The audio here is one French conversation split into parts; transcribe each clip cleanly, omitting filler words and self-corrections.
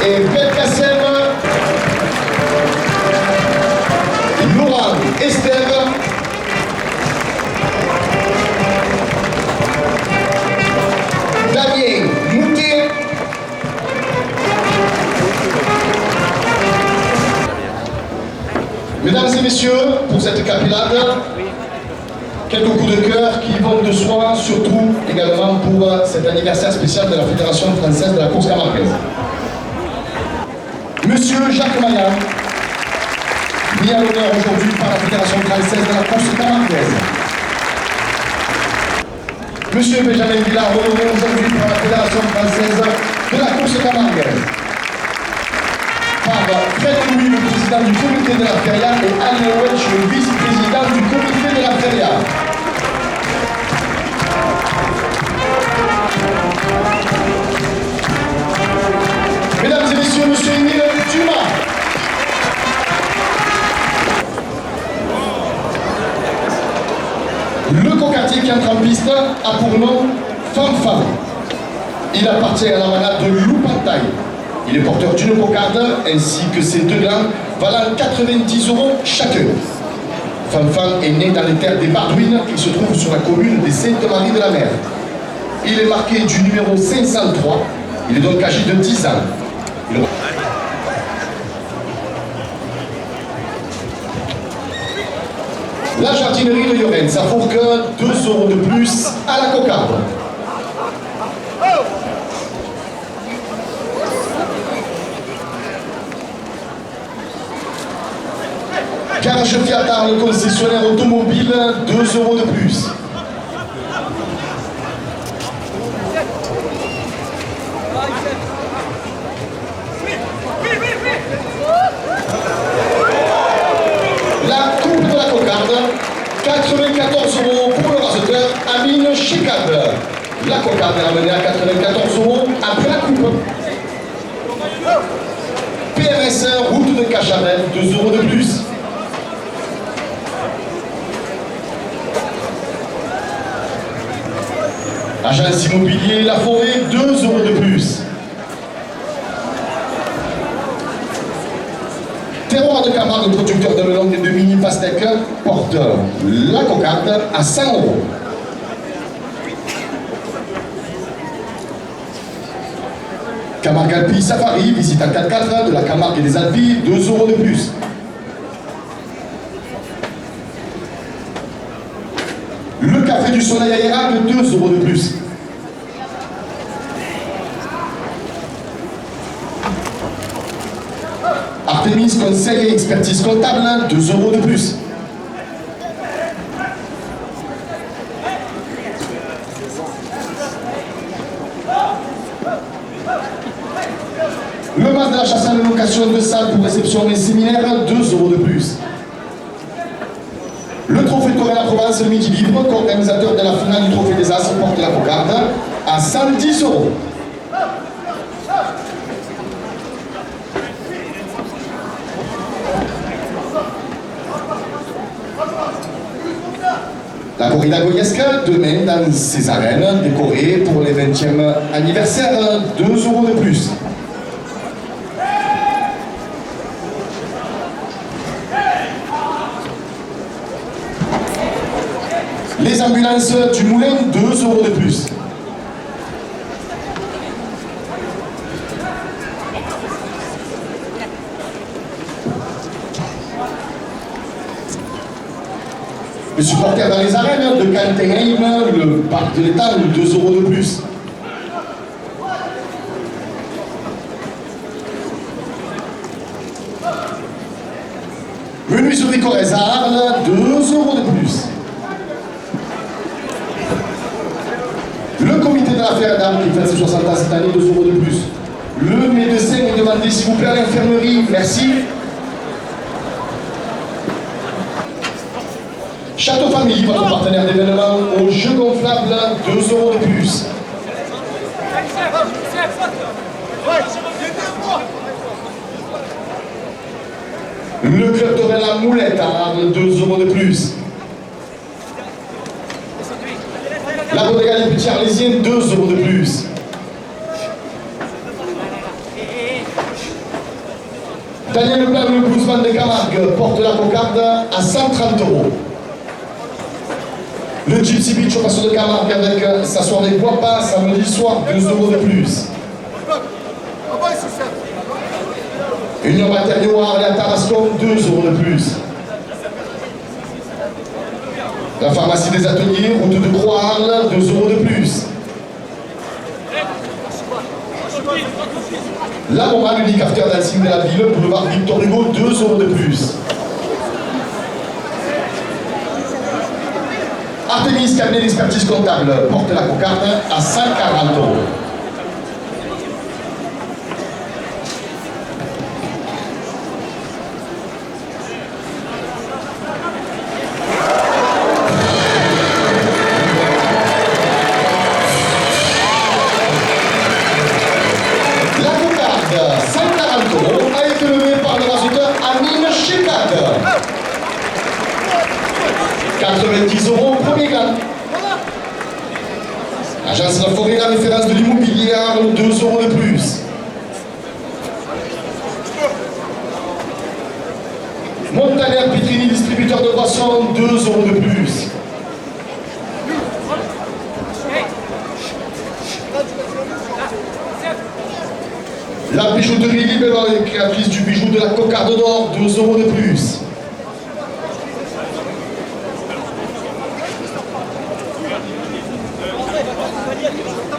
et Belkacem, Laurent Esther, Damien Moutet, mesdames et messieurs, pour cette capillade, quelques coups de cœur qui vont de soi, surtout également pour cet anniversaire spécial de la Fédération française de la course camarguaise. Monsieur Jacques Maillat, mis à l'honneur aujourd'hui par la Fédération française de la course camarguaise. Monsieur Benjamin Villard, honoré aujourd'hui par la Fédération française de la course camarguaise. Par Fred Louis, le président du comité de la Feria, et Alain Welch, le vice-président du comité de la Feria. Mesdames et messieurs, monsieur Émile Dumas. Le cocardier qui entre en piste a pour nom Fanfan. Il appartient à la manade de Loupantaille. Il est porteur d'une cocarde ainsi que ses deux glands valant 90 € chacun. Fanfan est né dans les terres des Bardouines qui se trouvent sur la commune des Sainte-Marie-de-la-Mer. Il est marqué du numéro 503. Il est donc âgé de 10 ans. La jardinerie de Llorens, ça vaut que 2 € de plus à la cocarde. Garage Fiatar, le concessionnaire automobile, 2 € de plus. La coupe de la cocarde, 94 € pour le raseteur Amine Chikad. La cocarde est ramenée à 94 € après la coupe. PRS, route de Cacharel, 2 € de plus. Agence immobilier La Forêt, 2 € de plus. Terroir de Camargue, producteur de melon et de mini pastèques, porte la cocarde à 100 €. Camargue Alpi Safari, visite à 4x4 de la Camargue et des Alpes, 2 € de plus. Le café du Soleil à Érable, 2 € de plus. Artemis Conseil et Expertise Comptable, 2 € de plus. Le mas de la chasse à la location de salle pour réception et séminaire, 2 € de plus. Le trophée Torre la Provence, le Midi Libre, co-organisateur de la finale du trophée des As, porte la cocarde à 110 €. La corrida goyesque, demain dans ses arènes, décorée pour les 20e anniversaire, 2 € de plus. Les ambulances du Moulin, 2 € de plus. Les supporters dans les arènes de Cantenheim, le parc de l'État, 2 € de plus. Menuiserie Corrèze à Arles, 2 € de plus. Le comité de l'affaire d'Arles qui fête ses 60 ans cette année, 2 € de plus. Le médecin est demandé s'il vous plaît à l'infirmerie, merci. Château Famille, votre partenaire d'événement, aux Jeux gonflables, 2 € de plus. Le club de la Moulette à Arles, 2 € de plus. La Bodega des Petits Arlésiens, 2 € de plus. Daniel Leblanc, le bluesman de Camargue, porte la cocarde à 130 €. Le Gypsy Beach au Passo de Camargue avec sa soirée Guapa samedi soir, 2 € de plus. Union Matériaux à Arles à Tarascon, 2 € de plus. La pharmacie des ateliers, route de Croix-Arles, 2 € de plus. La Momane, l'unique after dancing de la ville, boulevard Victor Hugo, 2 € de plus. Artemis, cabinet d'expertise comptable, porte la cocarde à 140 €. A été levé par le rasoteur Amine Chekad. 90 € premier grade. Agence La Forêt, la référence de l'immobilier, 2 € de plus. Montaner Petrini, distributeur de boissons, 2 € de plus. La bijouterie libérale, créatrice du bijou de la cocarde d'or, 2 € de plus.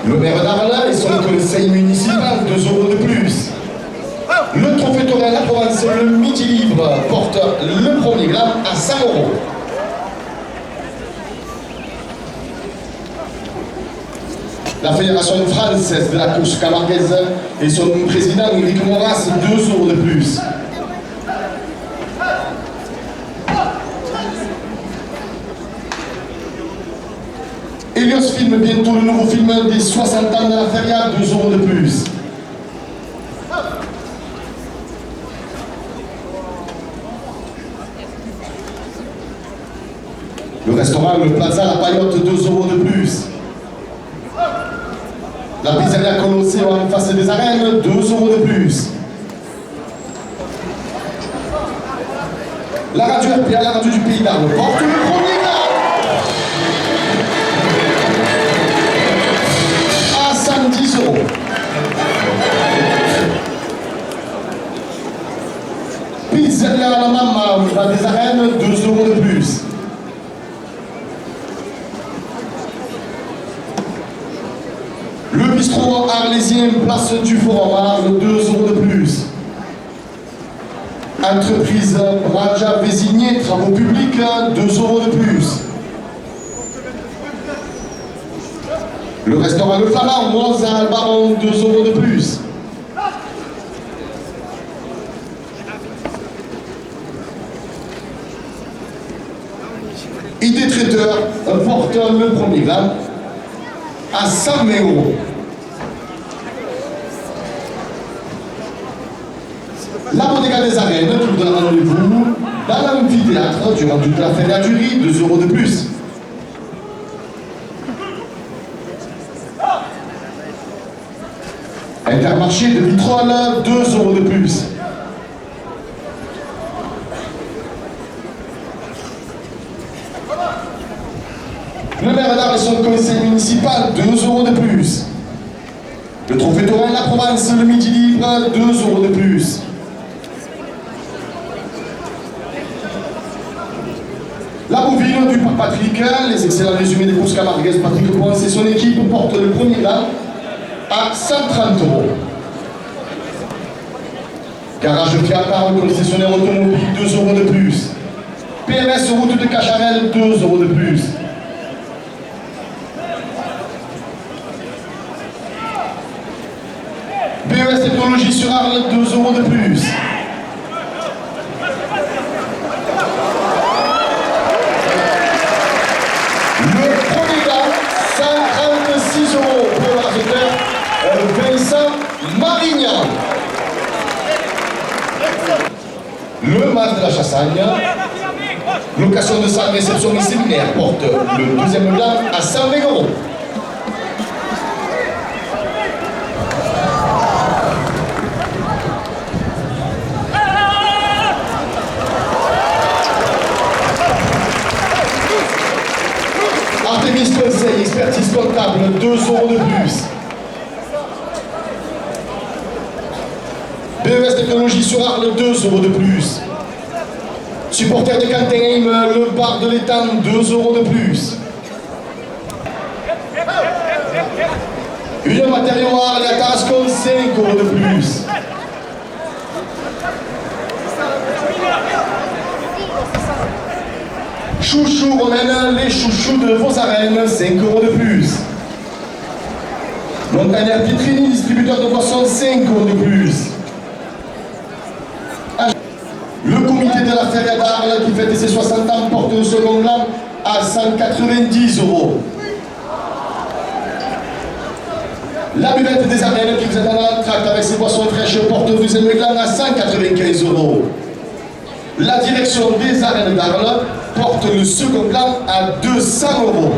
Le maire d'Arles et son conseil municipal, 2 € de plus. Le trophée Torin La Provence, le Midi Libre, porte le premier gramme à 100 €. La Fédération française de la course camarguaise et son président Éric Moras, 2 € de plus. Elios filme bientôt le nouveau film des 60 ans de la feria, 2 € de plus. Le restaurant Le Plaza La Paillotte, 2 € de plus. La pizzeria Colosseo en face des arènes, 2 € de plus. La radio RPA, la radio du Pays d'Arles, porte le premier grade à 110 €. Pizzeria La Mama, au bas des arènes, 2 € de plus. Le bistrot arlésien, place du Forum Arles, 2 € de plus. Entreprise Braja Vésigné, travaux publics, 2 € de plus. Le restaurant Le Flamand, Mozart Baron, 2 € de plus. ID Traiteur porte le premier gramme à 100 €. La Bodega des Arènes, tout donne rendez-vous dans l'amphithéâtre durant toute la fête à jury, 2 € de plus. Intermarché de Vitrolles, 2 € de plus. Le maire d'Arles et son conseil municipal, 2 € de plus. Le trophée Torin La Provence, le Midi Libre, 2 € de plus. La bovine du Parc Patrick, les excellents résumés des courses camarguaises, Patrick Ponce et son équipe portent le premier grade à 130 €. Garage Fiat, concessionnaire automobile, 2 € de plus. PMS route de Cacharel, 2 € de plus. BES Technologie sur Arles, 2 € de plus. Le premier gars, 136 € pour l'architecte Vincent Marignan. Le mas de la Chassagne, location de salle, réception et séminaire, porte le deuxième gars à 120 €. BES Technologie sur Arles, 2 € de plus. Supporter de Cantenheim, le bar de l'Étang, 2 € de plus. Union Matériaux Arles et à Tarascon, 5 € de plus. Chouchou Romaine, les chouchous de Vaux-Arènes, 5 € de plus. Montagnard Pietrini, distributeur de boissons, 5 € de plus. Le comité de la Feria d'Arles qui fête ses 60 ans porte le second gland à 190 €. La buvette des Arènes qui vous attend dans le tract avec ses boissons fraîches porte le deuxième gland à 195 €. La direction des Arènes d'Arles porte le second gland à 200 €.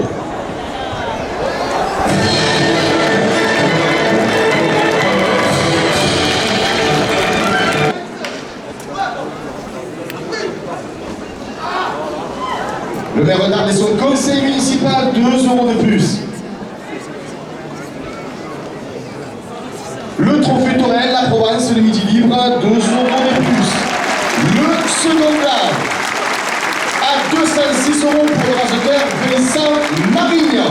Le maire d'Arles et son conseil municipal, 2 € de plus. Le trophée Torel, la Provence, le Midi Libre, 2 € de plus. Le second gland à 206 € pour le raseteur Vincent Marignan.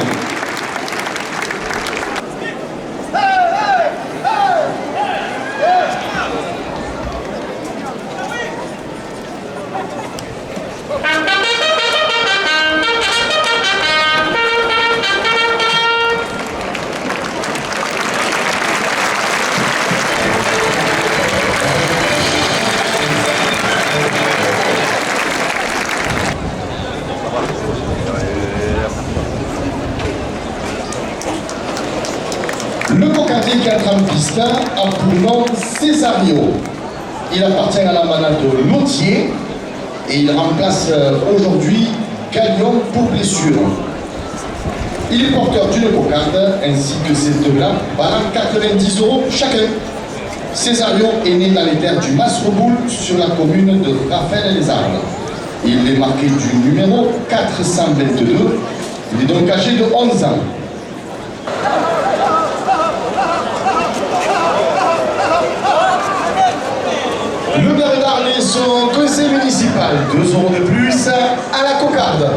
Le cocardier qui entre en piste a pour nom Césario. Il appartient à la manade de Lautier et il remplace aujourd'hui Gagnon pour blessure. Il est porteur d'une cocarde ainsi que ses deux lampes valant 90 € chacun. Césario est né dans les terres du Masreboul sur la commune de Raphaël-les-Arles. Il est marqué du numéro 422. Il est donc âgé de 11 ans. Le maire d'Arles et son conseil municipal, 2 € de plus à la cocarde.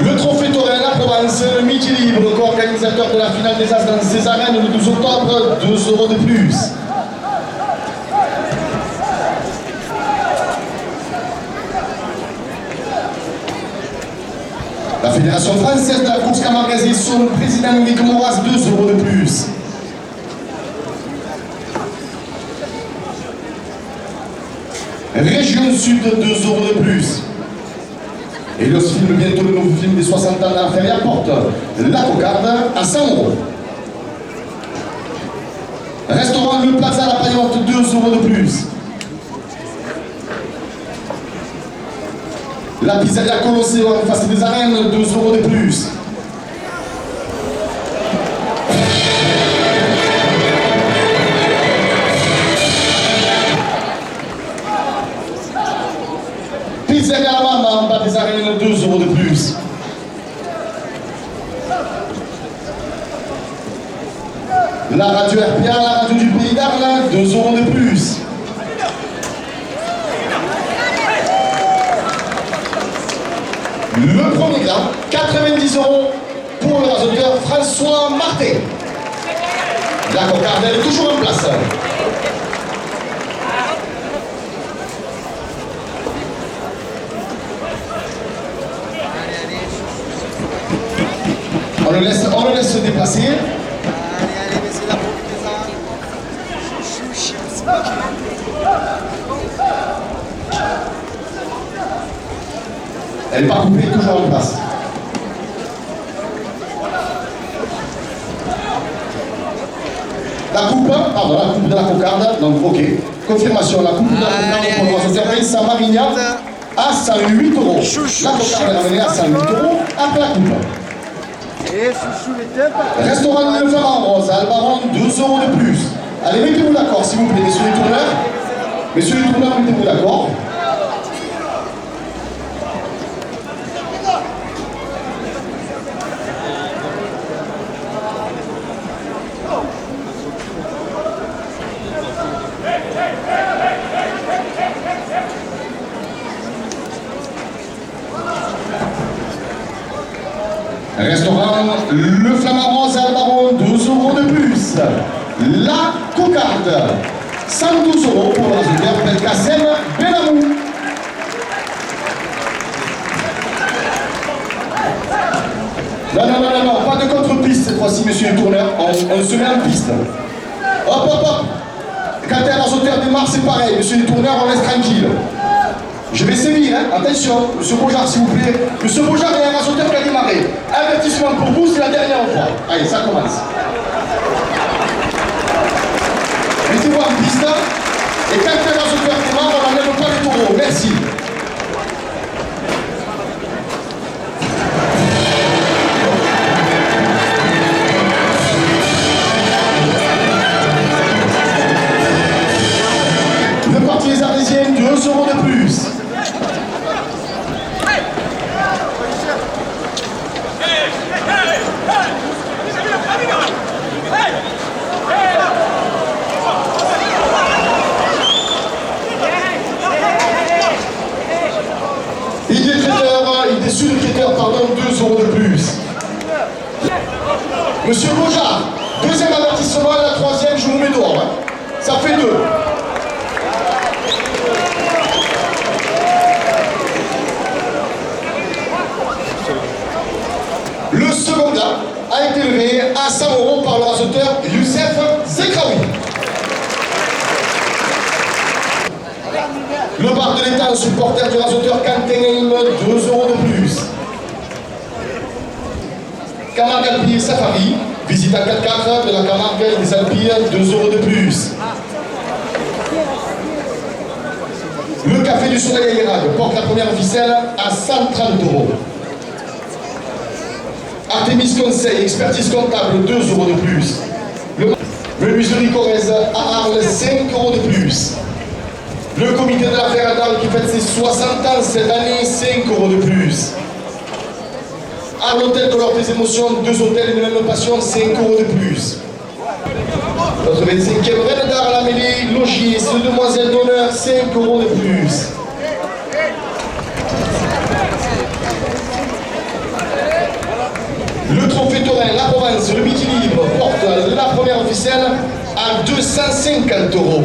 Le trophée Torel à Provence, le Midi Libre, co-organisateur de la finale des As dans ses arènes le 12 octobre, 2 € de plus. La Fédération française de la course camargaise, son président Louis Moras, 2 € de plus. Région Sud, 2 € de plus. Et le film, bientôt le nouveau film des 60 ans de la Feria porte la cocarde à 100 €. Restaurant Le Plaza La Paillotte, 2 € de plus. La pizzeria Colosseo en face des arènes, 2 € de plus. Pizzeria La Mama en bas des arènes, 2 € de plus. La radio RPA, la radio du Pays d'Arles, 2 € de plus. Le premier gras, 90 € pour le raseteur François Martin. La cocarde est toujours en place. On le laisse se déplacer. Elle n'est pas coupée, toujours en place. La coupe, pardon, la coupe de la cocarde, donc ok. Confirmation, la coupe de la cocarde pour le raseteur Vincent Marignan à 108 €. La cocarde est ramenée à 108 € après la coupe. Restaurant Le Flamand Rose, Albaron, 2 € de plus. Allez, mettez-vous d'accord, s'il vous plaît, messieurs les tourneurs. Messieurs les tourneurs, mettez-vous d'accord. Restaurant Le Flamand Rose à Baron, 12 € de plus. La Cocarde, 112 € pour le résultat Belkacem Benamou. Non, pas de contre-piste cette fois-ci, monsieur le tourneur. On se met en piste. Hop. Quand un rasoteur démarre, c'est pareil. Monsieur le tourneur, on laisse tranquille. Je vais sévir, hein. Attention, monsieur Beaujard, s'il vous plaît. Monsieur Beaujard, il y a un rasoteur qui a démarré. Avertissement pour vous, c'est la dernière fois. Allez, ça commence. Mettez-vous en piste. Et quand un rasoteur démarre, on n'enlève pas les taureaux. Merci. Les Arlésiennes, 2 € de plus. Il est sud de traiteur, pardon, 2 € de plus. Monsieur Beaujard, deuxième avertissement, la troisième, je vous mets dehors. Hein. Ça fait 2. Le second gars a été levé à 100 € par le rasoteur Youssef Zekraoui. Le bar de l'État, le supporter du rasoteur Kantenaïm, 2 € de plus. Camargue Alpille Safari, visite à 4x4 de la Camargue des Alpilles, 2 € de plus. Le Café du Soleil à Irag porte la première officielle à 130 €. Artemis Conseil, expertise comptable, 2 € de plus. Le Muserie Corrèze à Arles, 5 € de plus. Le comité de l'affaire d'Arles qui fête ses 60 ans cette année, 5 € de plus. Arles Hôtel de l'Or des Émotions, 2 hôtels et une même passion, 5 € de plus. Notre 25e reine d'Arles à la mêlée, logis, c'est demoiselle d'honneur, 5 € de plus. Le trophée taurin, la Provence, le midi libre porte la première officielle à 250 €.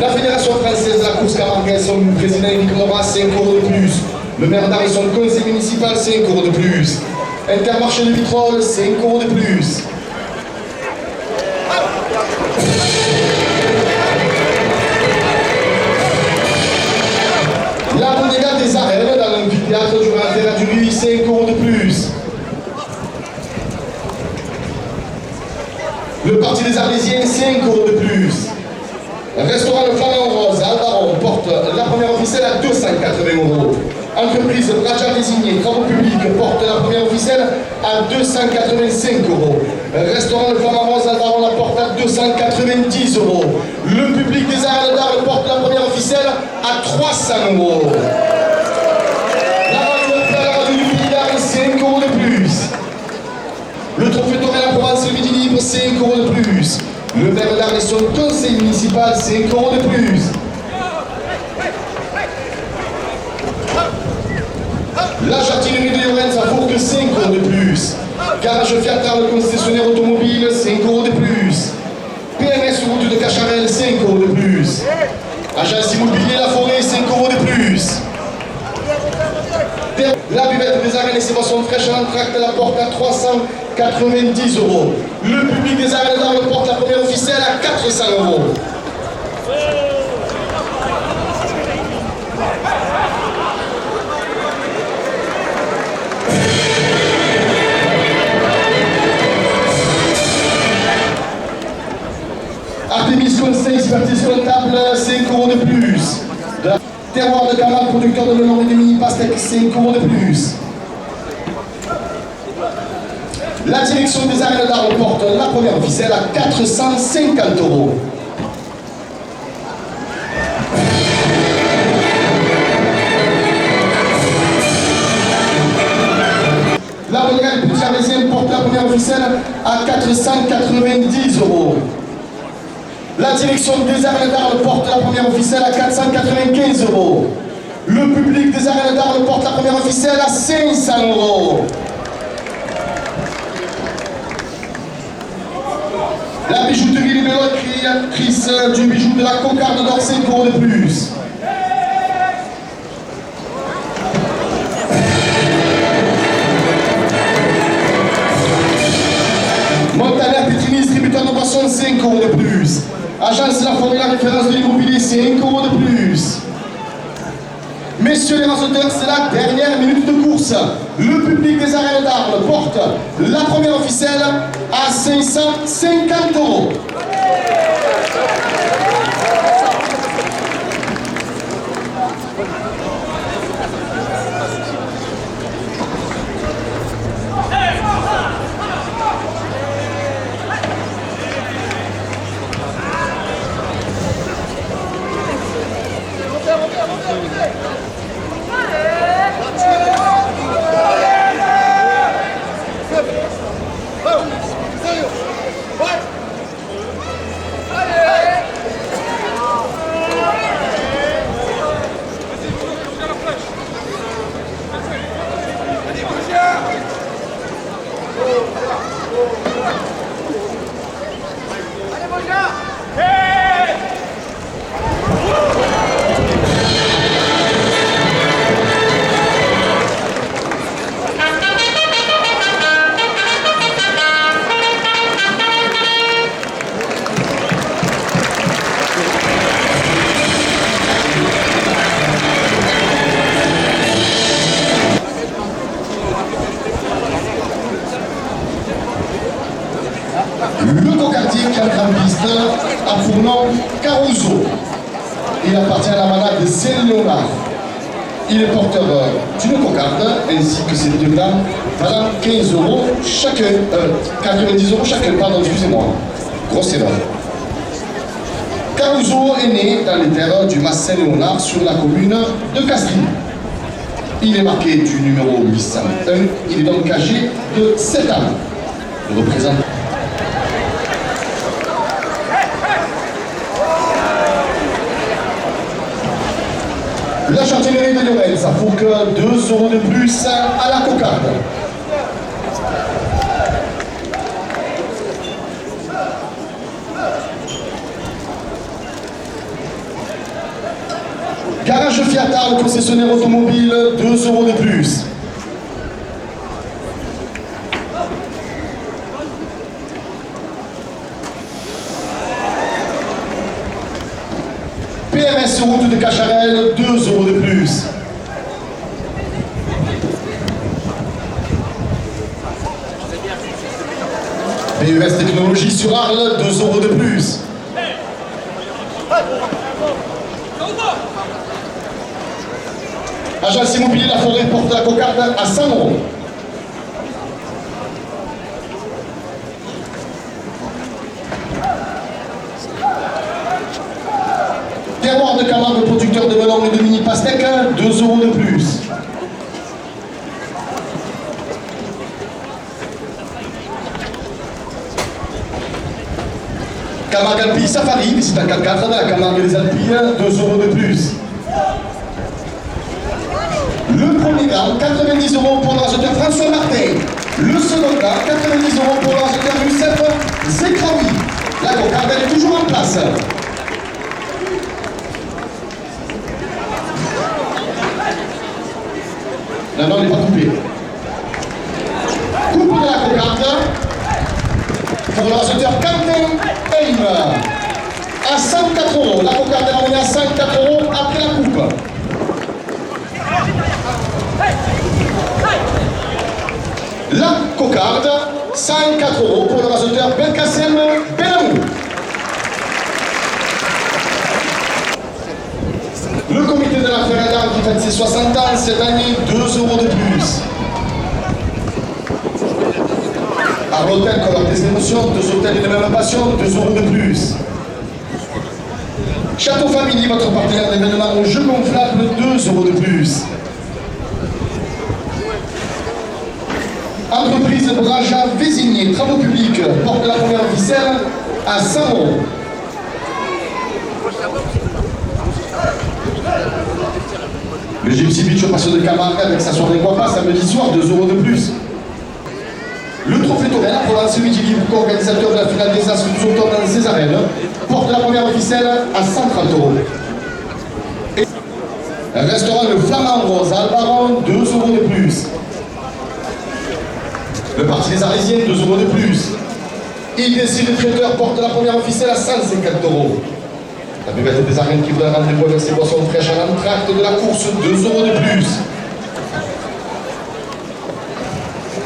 La Fédération française de la course camarguaise, son président Éric Morat, 5 € de plus. Le maire d'Arles et son conseil municipal, 5 € de plus. Intermarché de Vitrolles, 5 € de plus. La Bodega des Arènes dans l'amphithéâtre du Ranzera du Ruy, 5 € de plus. Le Parti des Arlésiens, 5 € de plus. Restaurant Le Flamand Rose à Albaron porte la première officielle à 280 €. Entreprise Bradja désignée, travaux publics porte la première officielle à 285 €. Restaurant Le Flamand Rose à Albaron la porte à 290 €. Le public des Arènes d'Arles porte la première officielle à 300 €. La radio du Midi d'Arles, 5 € de plus. Le trophée Toré à la Provence, le Midi libre, 5 € de plus. Le maire d'Arles et son conseil municipal, 5 € de plus. La jardinerie de Llorenz à Fourques, 5 € de plus. Garage Fiat le concessionnaire automobile, 5 € de plus. PMS route de Cacharel, 5 € de plus. Agence immobilier La Forêt, 5 € de plus. La buvette des Arènes et ses boissons fraîches à l'entracte la porte à 390 €. Le public des Arènes d'Arles porte la première officielle à 400 €. Artemis Conseil, expertise comptable, 5 € de plus. Terroir de Camargue, producteur de melon et de mini pastèques, 5 € de plus. La direction des Arènes d'Arles porte la première officielle à 450 €. La Bodega du Petit Arlésien porte la première officielle à 490 €. La direction des Arènes d'Arles porte la première officielle à 495 €. Le public des Arènes d'Arles porte la première officielle à 500 €. La bijouterie Libello créatrice du bijou de la cocarde d'or 5 € de plus. Montaner Pétrini, distributeur de boissons, 5 € de plus. Agence La Forêt, la référence de l'immobilier, 5 € de plus. Messieurs les rassoteurs, c'est la dernière minute de course. Le public des arènes d'Arles porte la première officielle à 550 €. Le cocardier qui entre en piste a pour nom Caruso. Il appartient à la manade de Saint-Léonard. Il est porteur d'une cocarde ainsi que ses deux dames valant 15 € chacun, 90 € chacun, pardon, excusez-moi. Grosse erreur. Caruso est né dans les terres du Mas Saint-Léonard sur la commune de Castries. Il est marqué du numéro 801, il est donc âgé de 7 ans. Il représente la chancellerie de Llorenza pour que 2 € de plus à la cocarde. Garage Fiat Arles, concessionnaire automobile, 2 € de plus. PMS route de Cacharel, 2 € de plus. PES Technologie sur Arles, 2 € de plus. Agence Immobilier La Forêt porte la cocarde à 100 €. Terroir de Camargue, producteur de melon et de mini pastèques, 2 € de plus. Camargue Alpille Safari, visite à 4x4 de la Camargue des Alpilles, 2 € de plus. Le premier gars, 90 € pour l'enjeuteur François Martin. Le second gars, 90 € pour l'enjeuteur Youssef Zekraoui. La cocarde est toujours en place. Non, non, elle n'est pas coupée. Coupe de la cocarde pour l'enjeuteur Quentin Heim. À 104 €. La cocarde est ramenée à 104 € après la coupe. La cocarde, 104 € pour le rasoteur Belkacem Benamou. Le comité de la Ferrada qui fête ses 60 ans cette année, 2 € de plus. À l'hôtel Colore des émotions, 2 hôtels et de même passion, 2 € de plus. Château Family, votre partenaire d'événement au jeu gonflable, 2 € de plus. Entreprise Braja Vésigné, travaux publics, porte la première officielle à 100 €. Le Gypsy Beach au Passo de Camargue avec sa soirée guapa samedi soir, 2 € de plus. Le trophée Tourelle, Provence Midi Libre, co-organisateur de la finale des As du octobre dans ces arènes, porte la première officielle à 130 €. Restaurant Le Flamand Rose à Albaron, 2 € de plus. Le Parti des Arlésiens, 2 € de plus. IDC le traiteur porte la première officielle à 150 €. La buvette des arènes qui vous donne rendez-vous avec ses boissons fraîches à l'entracte de la course, 2 € de plus.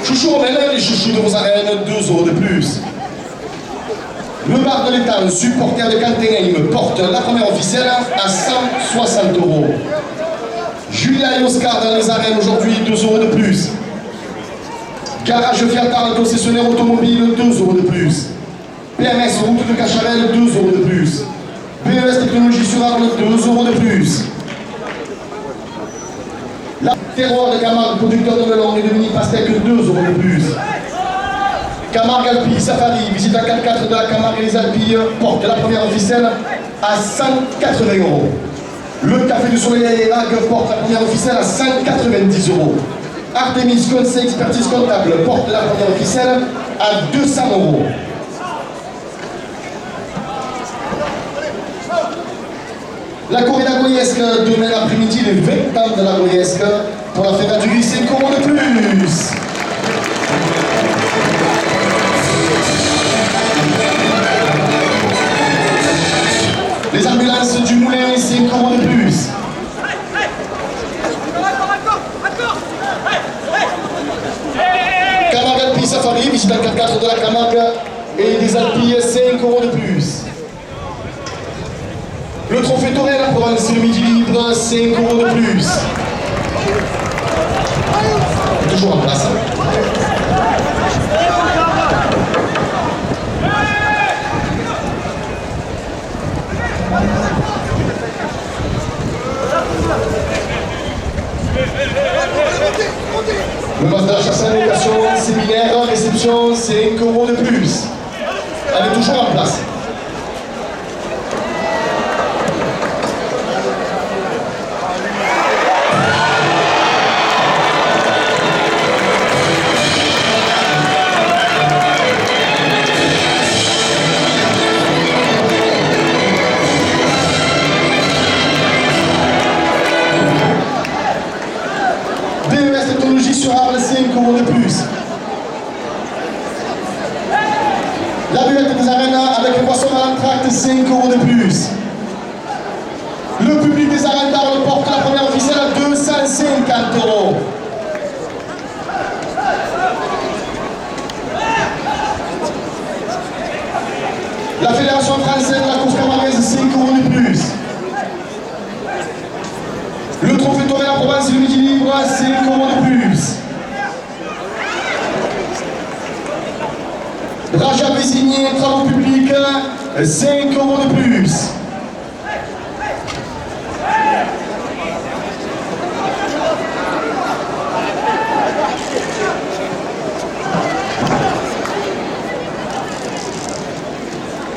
Chouchou Romain, les chouchous de vos arènes, 2 € de plus. Le bar de l'État, supporter de Cantenheim, porte la première officielle à 160 €. Julia et Oscar dans les arènes aujourd'hui, 2 € de plus. Garage Fiat Arles, concessionnaire automobile, 2 € de plus. PMS route de Cacharel, 2 € de plus. BES Technologie sur Arles, 2 € de plus. La Terroir de Camargue, producteur de melon et de mini pastèque, 2 € de plus. Camargue Alpi, Safari, visite à 4x4 de la Camargue et les Alpilles, porte la première officielle à 180 €. Le Café du Soleil à Hérague porte la première officielle à 190 €. Artemis Conseil Expertise Comptable porte la première officielle à 200 €. La corrida goyesque demain après-midi, les 20 ans de la goyesque, pour la fête du 5 € de plus. Les ambulances du Moulin, 5 € de plus. Camargue Alpi Safari, visite à 4x4 de la Camargue et des Alpilles, 5 € de plus. Le trophée Tourelle à Provence le Midi Libre, 5 € de plus. Toujours en place. Le match de la chasse à la location, séminaire, réception, 5 € de plus. Elle est toujours en place. BES Technologie sur Arles, 5 € de plus. La buvette des arènes avec les boissons à l'entracte, 5 € de plus. Le public des arènes d'Arles porte la première officielle à 250 €. La Fédération française de la course camarguaise, 5 € de plus. Le trophée Tourelle à Provence le Midi Libre, 5 € de plus. Raja Vésigné, travaux publics, 5 € de plus.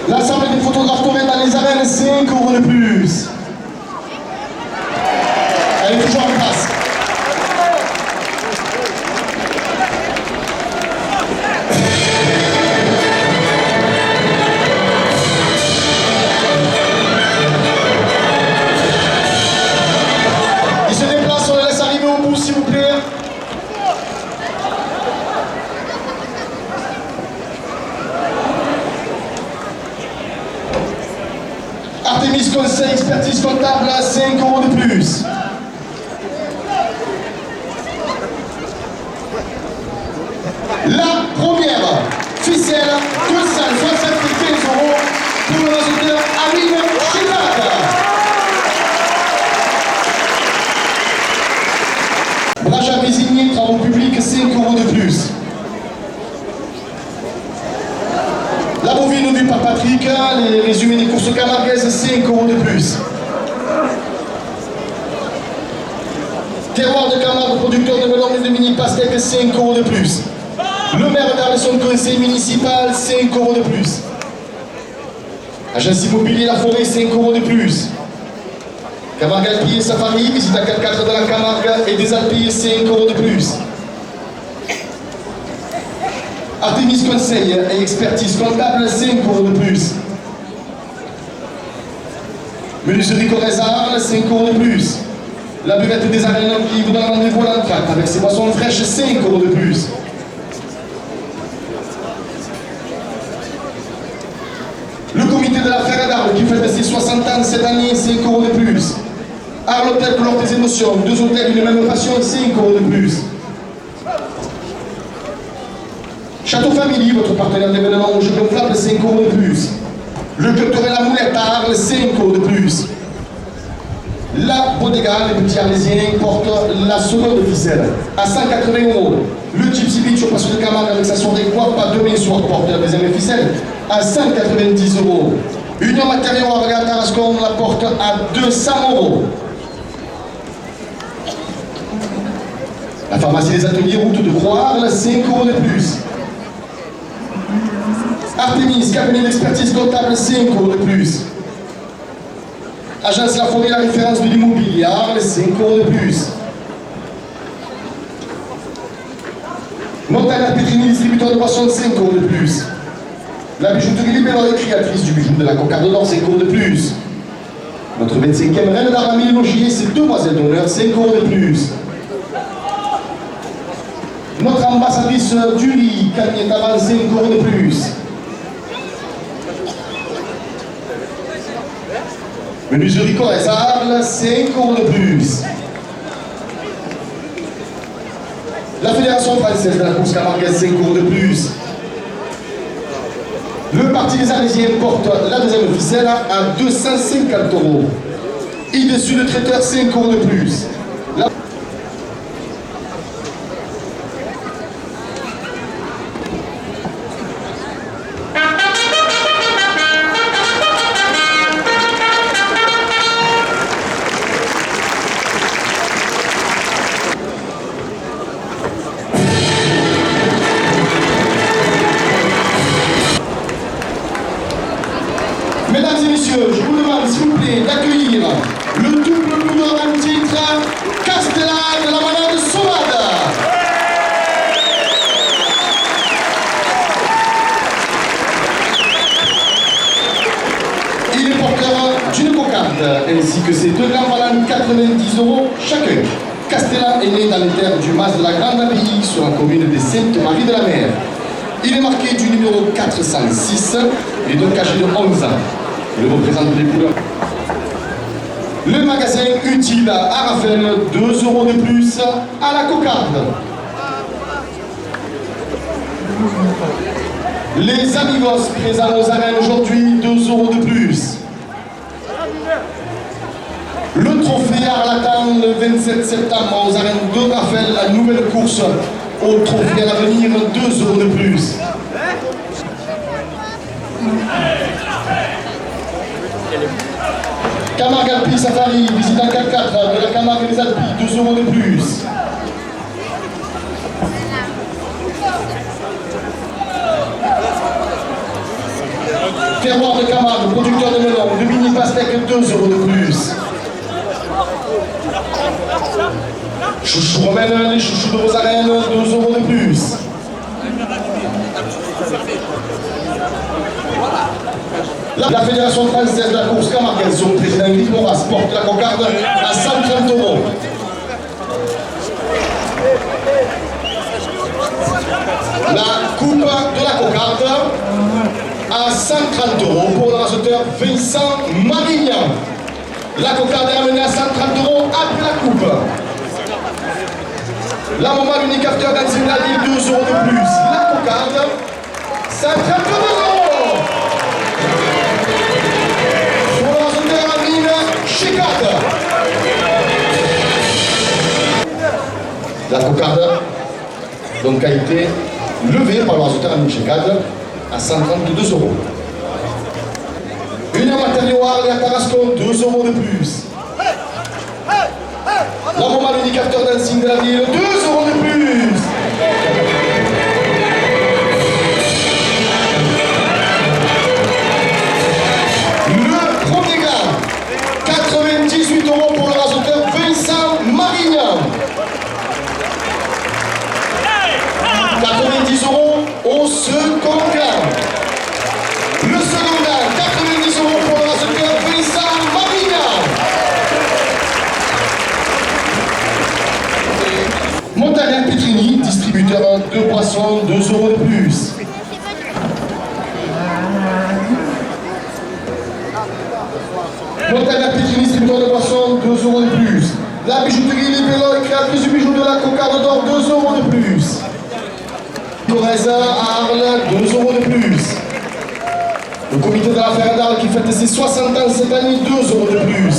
L'Assemblée des photographes Tourelle dans les arènes, 5 € de plus. Elle est toujours en place. Il se déplace, on le laisse arriver au bout s'il vous plaît. Artemis Conseil Expertise Comptable, 5 € de plus. La première ficelle, 275 € pour le résultat Amine Chilat. Braja Vésigné, travaux publics, 5 € de plus. La bovine du Pape Patrick, les résumés des courses camarguaises, 5 € de plus. Terroir de Camargue, producteur de melon et de mini pastèques, 5 € de plus. Le maire d'Arles, son conseil municipal, 5 € de plus. Agence immobilier La Forêt, 5 € de plus. Camargue Alpi et Safari, visite à 4x4 de la Camargue et des Alpilles, 5 € de plus. Artemis Conseil et expertise comptable, 5 euros de plus. Menuiserie Corrèze-Arles, 5 euros de plus. La buvette des arènes qui vous donne rendez-vous à l'entracte avec ses boissons fraîches, 5 euros de plus. Le comité de la Frère d'Arles qui fête ses 60 ans cette année, 5 euros de plus. Arles Hôtel Couleur des émotions, 2 hôtels, une même passion, 5 euros de plus. Château Family, votre partenaire d'événements au jeu gonflable, 5 euros de plus. Le culturel La Moulette à Arles, 5 euros de plus. La Bodega, les petits Arlésiens, porte la seconde ficelle à 180 euros. Le Gypsy Beach au Passo de Camargue avec sa soirée Guapa demain soir porte la deuxième ficelle à 190 euros. Union Matériaux à Tarascon la porte à 200 euros. La pharmacie des ateliers route de Croix-Arles, 5 euros de plus. Artemis, cabinet d'expertise comptable, 5 euros de plus. Agence La Forêt, la référence de l'immobilier, Arles, 5 euros de plus. Montagne à Pétrini, distributeur de boissons, 5 euros de plus. La bijouterie Libello et créatrice du bijou de la Cocarde d'Or, 5 euros de plus. Notre 25e reine d'Aramil Logier, ses demoiselles d'honneur, 5 euros de plus. Notre ambassadrice du riz, Camille Taban, 5 euros de plus. Menuiserie Corrèze-Arles, 5 euros de plus. La Fédération française de la course camarguaise, 5 euros de plus. Le Parti des Arlésiens porte la deuxième ficelle à 250 euros. Dessus le traiteur, 5 euros de plus. Mesdames et messieurs, je vous demande s'il vous plaît d'accueillir le double lourd en titre Castellane de la Manade Sauvade. Il est porteur d'une cocarde ainsi que ses 2 grands valants 90 euros chacun. Castellane est né dans les terres du Mas de la Grande Abbaye sur la commune de Sainte-Marie de la Mer. Il est marqué du numéro 406 et donc âgé de 11 ans. Il représente les couleurs. Le magasin utile à Raphaël, 2 euros de plus à la cocarde. Les amigos présents aux arènes aujourd'hui, 2 euros de plus. Le trophée Arlatan le 27 septembre aux arènes de Raphaël, la nouvelle course au trophée à l'avenir, 2 euros de plus. Camargue Alpi Safari, visite en 4x4 de la Camargue des Alpes, 2 euros de plus. Terroir de Camargue, producteur de melon, de mini pastèque, 2 euros de plus. Chouchou romaine, les chouchous de vos arènes, 2 euros de plus. La Fédération française de la course camarguaise, son président Eric Moras, porte la cocarde à 130 euros. La coupe de la cocarde à 130 euros pour le raseteur Vincent Marignan. La cocarde est amenée à 130 euros après la coupe. La maman unique after dancing la ville, 2 euros de plus. La cocarde, 130 euros. Pour le raseteur Amine Chicade. La cocarde donc a été levée par le raseteur Amine Chicade à 132 euros. Une matériau à Tarascon, 2 euros de plus. La maman unique after dancing de la ville, 2 euros de plus. Le premier gramme, 98 euros pour le raseteur Vincent Marignan. 90 euros au second gain. Le second gain, 90 € pour le raseteur Vincent Marina. Montagnac Petrini, distributeur de boissons, 2 € de plus. Montagnac Petrini, distributeur de boissons, 2 € de plus. La bijouterie Les Bellots, créatrice du bijou de la cocarde d'or, 2 € de plus. Correza à Arles, 2 € de plus. Le comité de la Ferre d'Arles qui fête ses 60 ans cette année, 2 € de plus.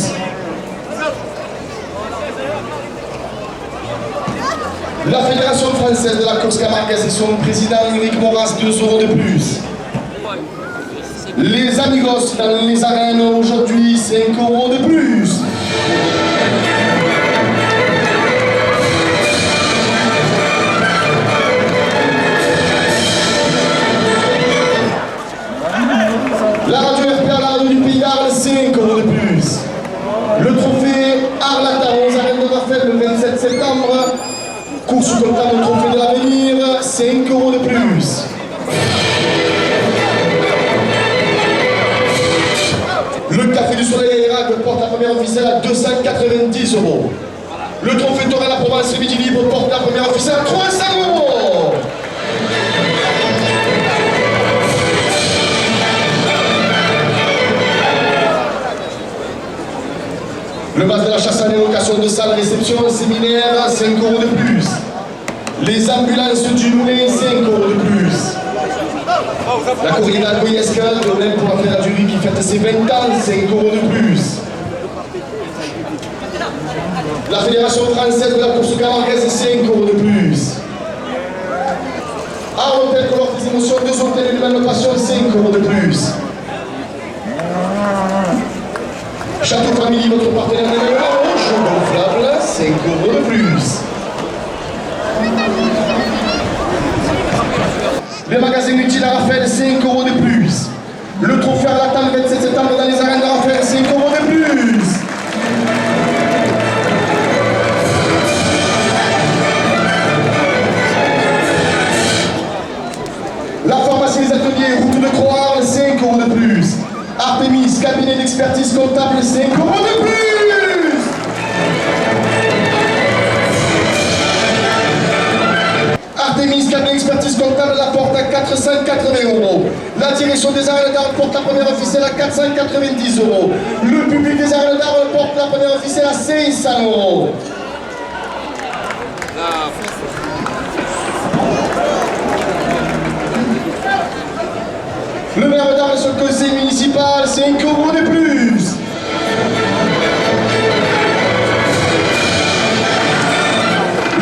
La Fédération française de la course camarguaise et son président Éric Moras, 2 € de plus. Les amigos dans les arènes aujourd'hui, 5 € de plus. La radio RPA, la radio du Pays d'Arles, 5 € de plus. Le trophée Arlata aux arènes de Raphaël le 27 septembre. Course comptable au trophée de l'avenir, 5 € de plus. Le Café du Soleil à Irak porte la première officielle à 290 €. Le trophée Torre à la Provence Midi Libre porte la première officielle à 300 €. Le bas de la chasse à l'évocation de salle réception séminaire, 5 € de plus. Les ambulances du Moulin, 5 € de plus. La corrida de Goyescal, de même pour la Fédération du Riz qui fête ses 20 ans, 5 € de plus. La Fédération française de la course camarguaise, 5 € de plus. À l'hôtel Color des émotions, 2 hôtels et de passion, 5 € de plus. Château Family, votre partenaire de mélange, gonflable, 5 € de plus. Les magasins utiles à Raphaël, 5 € de plus. Le trophée à la table 27 septembre dans les arènes de Raphaël, 5 € de plus. La pharmacie des ateliers, route de Croix, 5 € de plus. Artemis, cabinet d'expertise comptable, 5 € de plus. Artemis, cabinet d'expertise comptable, la porte à 480 €. La direction des arènes d'Arles porte la première officielle à 490 €. Le public des arènes d'Arles porte la première officielle à 500 €. Le maire d'Arles sur le conseil municipal, 5 € de plus.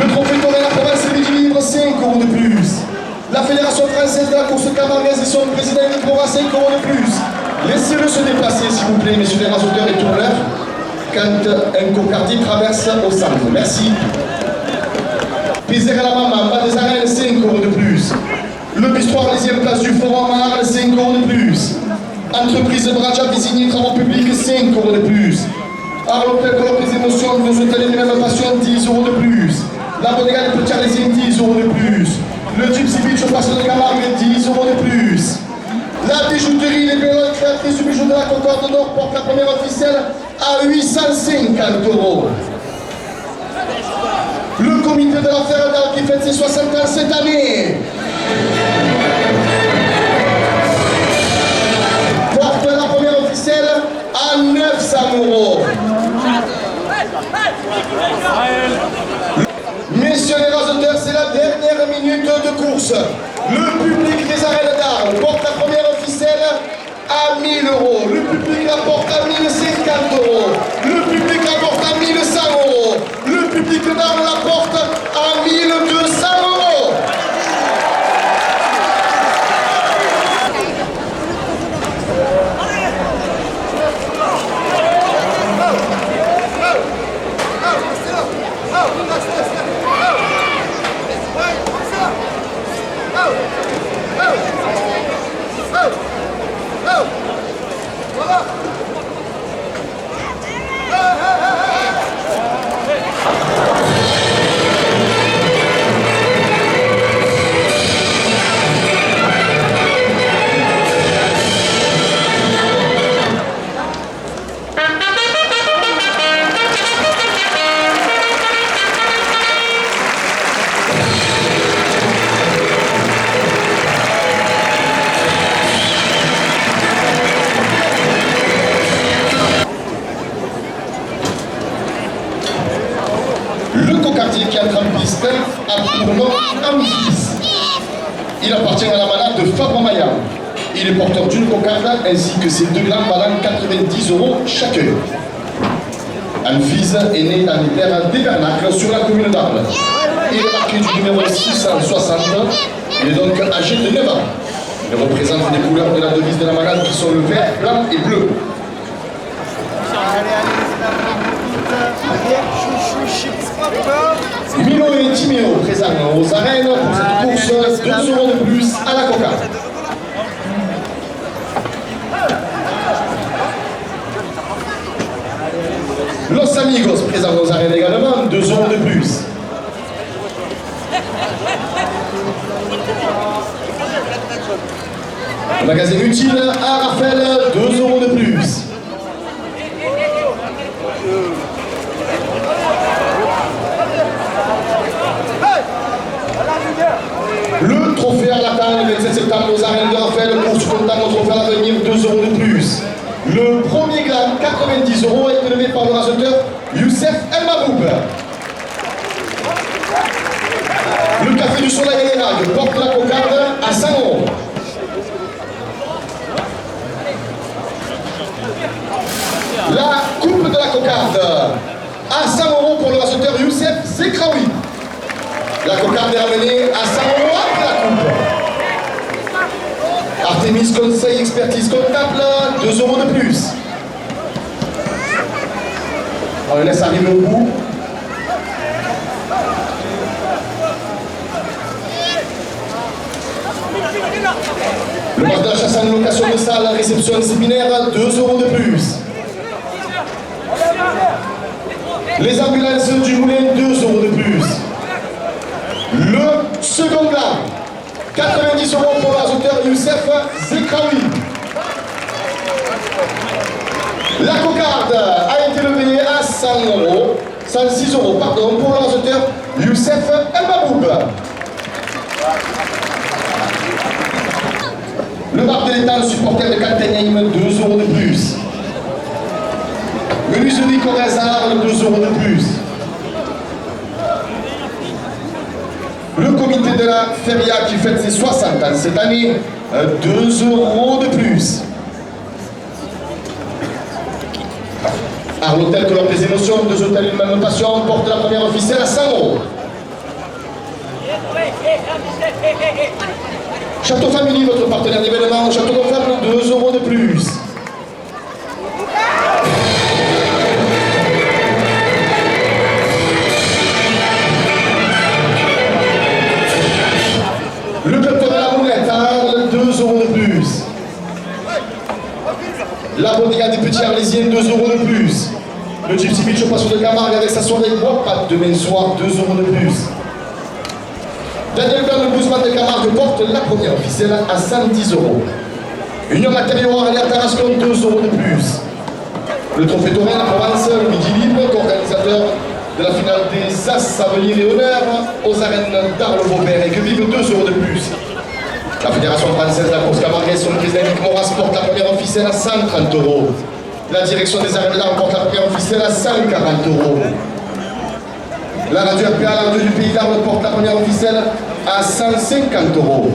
Le trophée Torre à la Provence Midi Libre, 5 € de plus. La Fédération française de la course camarguaise et son président Éric Moras, 5 € de plus. Laissez-le se déplacer, s'il vous plaît, messieurs les rasoteurs et tourneurs, quand un cocardier traverse au centre. Merci. Pizer à la maman, bas des arènes, 5 € de plus. Le bistrot arlésienne place du Forum à Arles, 5 € de plus. Entreprise Braja Visigny, travaux publics, 5 € de plus. À l'hôtel Color des émotions, nos hôtels de même passion, 10 € de plus. La bodega des petits arlésiens, 10 € de plus. Le Gypsy Beach au Passion de Camargue, 10 € de plus. La bijouterie Les Bellots, créatrice du bijou de la Concorde d'Or, porte la première officielle à 850 €. Le comité de la Ferre d'Arles qui fête ses 60 ans cette année porte la première officielle à 900 €. Messieurs les rasoteurs, c'est la dernière minute de course. Le public des arènes d'Arles porte la première officielle à 1000 €. Le public la porte à 1050 €. Le public la porte à 1100 €. Le public d'Arles la porte à 1200 €. a pour nom Amphis. Il appartient à la manade de Fabre Maya. Il est porteur d'une cocarde ainsi que ses deux glands valant 90 € chacun. Amphis est né dans les terres d'Ébernacles sur la commune d'Arles. Il est marqué du numéro 660. Il est donc âgé de 9 ans. Il représente les couleurs de la devise de la manade qui sont le vert, blanc et bleu. Milo et Timéo présents aux arènes pour cette course, 2 € de plus à la cocarde. Los Amigos présents aux arènes également, 2 € de plus. Le magazine utile à Raphaël, 2 € de plus. Le trophée Arlatan, le 27 septembre aux arènes de Raphaël, course comptant au trophée à l'avenir, 2 € de plus. Le premier gland, 90 € est élevé par le raseteur Youssef El Maboub. Le café du soleil et l'Énague porte la cocarde à 100 €. La coupe de la cocarde à 100 € pour le raseteur Youssef Zekraoui. La cocarde est ramenée à 100 € après la coupe. Artemis Conseil Expertise Comptable, 2 € de plus. On le laisse arriver au bout. Le master de la chasse en location de salle, réception séminaire, 2 € de plus. Les ambulances du Moulin, 2 € de plus. Le second gland, 90 € pour l'auteur Youssef Zekraoui. La cocarde a été levée à 106 € pardon, pour l'auteur Youssef El Maboub. Le barbe de l'État, le supporter de Caltenheim, 2 € de plus. Menuiserie Correzard, 2 € de plus. Le comité de la Feria qui fête ses 60 ans cette année, 2 € de plus. Arles Hôtel, Colombe des Émotions, 2 hôtels et une même passion, porte la première officielle à 100 €. Château Family, votre partenaire d'événement, Château d'Enferme, 2 € de plus. Le club de la Moulette, Arles, 2 € de plus. La Bodega des Petits Arlésiens, 2 € de plus. Le Gypsy Beach au Passo de Camargue avec sa soirée Bois-Pat demain soir, 2 € de plus. Daniel Blanc, le Bousman de Camargue, porte la première officielle à 110 €. Union Matériaux Arléa Tarascon, 2 € de plus. Le Trophée Touraine à Provence, le Midi Libre, organisateur de la finale des As à venir et honneur aux arènes d'Arles-Vaubert et que vive 2 € de plus. La Fédération française de la course camarguaise, son président Eric Moras, porte la première officielle à 130 €. La direction des arènes d'Arles porte la première officielle à 140 €. La radio RPA, la radio du Pays d'Arles, porte la première officielle à 150 €.